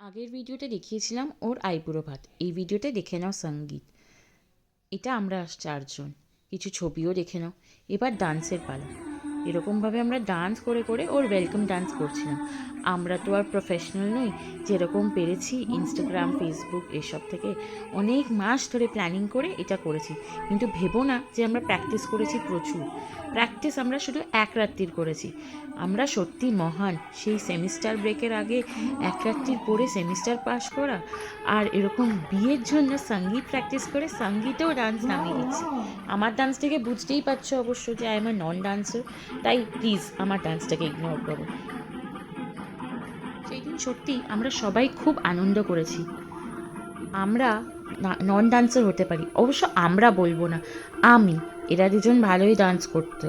আগের ভিডিওতে দেখিয়েছিলাম ওর আইবুড়ো ভাত, এই ভিডিওতে দেখে নাও সঙ্গীত। এটা আমরা চারজন, কিছু ছবিও দেখে নাও। এবার ডান্সের পালা। এরকমভাবে আমরা ডান্স করে করে ওর ওয়েলকাম ডান্স করছিলাম। আমরা তো আর প্রফেশনাল নই, যেরকম পেরেছি ইনস্টাগ্রাম ফেসবুক এসব থেকে অনেক মাস ধরে প্ল্যানিং করে এটা করেছি। কিন্তু ভেবো না যে আমরা প্র্যাকটিস করেছি প্রচুর। প্র্যাকটিস আমরা শুধু এক রাত্রির করেছি। আমরা সত্যি মহান। সেই সেমিস্টার ব্রেকের আগে এক রাত্রির পরে সেমিস্টার পাস করা, আর এরকম বিয়ের জন্য সঙ্গীত প্র্যাকটিস করে সঙ্গীতেও ডান্স নামিয়ে দিচ্ছি। আমার ডান্স থেকে বুঝতেই পারছো অবশ্য যে I am a non dancer, তাই প্লিজ আমার ডান্সটাকে ইগনোর করো। সেই দিন সত্যি আমরা সবাই খুব আনন্দ করেছি। আমরা নন ডান্সার হতে পারি, অবশ্য আমরা বলবো না, আমি, এরা দুজন ভালোই ডান্স করতো।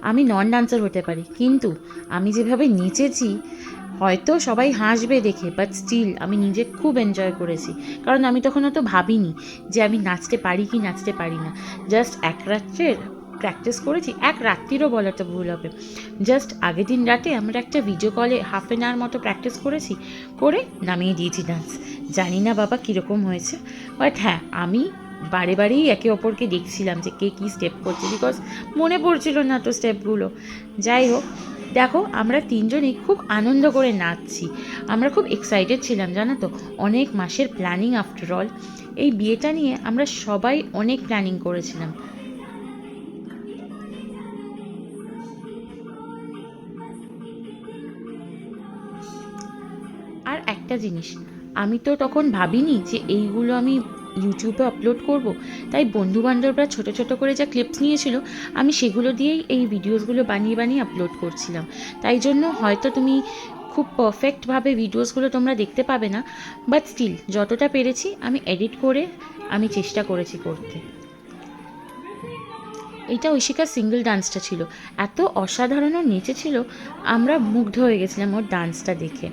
আমি নন ডান্সার হতে পারি, কিন্তু আমি যেভাবে নেচেছি হয়তো সবাই হাসবে দেখে, বাট স্টিল আমি নিজে খুব এনজয় করেছি। কারণ আমি তখন অত ভাবিনি যে আমি নাচতে পারি কি নাচতে পারি না। জাস্ট এক রাত্রের প্র্যাকটিস করেছি, এক রাত্রিরও বলাটা ভুল হবে। জাস্ট আগের দিন রাতে আমরা একটা ভিডিও কলে হাফ অ্যান আওয়ার মতো প্র্যাকটিস করেছি, করে নামিয়ে দিয়েছি ডান্স। জানি না বাবা কীরকম হয়েছে, বাট হ্যাঁ, আমি বারে বারেই একে অপরকে দেখছিলাম যে কে কী স্টেপ করছে, বিকজ মনে পড়ছিল না তো স্টেপগুলো। যাই হোক, দেখো আমরা তিনজনই খুব আনন্দ করে নাচছি। আমরা খুব এক্সাইটেড ছিলাম, জানো তো। অনেক মাসের প্ল্যানিং আফটার অল। এই বিয়েটা নিয়ে আমরা সবাই অনেক প্ল্যানিং করেছিলাম। আর একটা জিনিস, আমি তো তখন ভাবিনি যে এইগুলো আমি ইউটিউবে আপলোড করব। তাই বন্ধুবান্ধবরা ছোটো ছোটো করে যা ক্লিপস নিয়েছিল, আমি সেগুলো দিয়েই এই ভিডিওসগুলো বানিয়ে বানিয়ে আপলোড করছিলাম। তাই জন্য হয়তো তুমি খুব পারফেক্টভাবে ভিডিওসগুলো তোমরা দেখতে পাবে না, বাট স্টিল যতটা পেরেছি আমি এডিট করে আমি চেষ্টা করেছি করতে। এইটা ঐশিকার সিঙ্গেল ডান্সটা ছিল, এত অসাধারণ নেচেছিল, আমরা মুগ্ধ হয়ে গেছিলাম ওর ডান্সটা দেখে।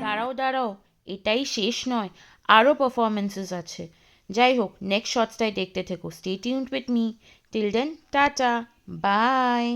দাঁড়াও দাঁড়াও, এটাই শেষ নয়, আরও পারফরমেন্সেস আছে। যাই হোক, নেক্সট শর্টসটাই দেখতে থেকো। Stay tuned with me. Till then, tata, by.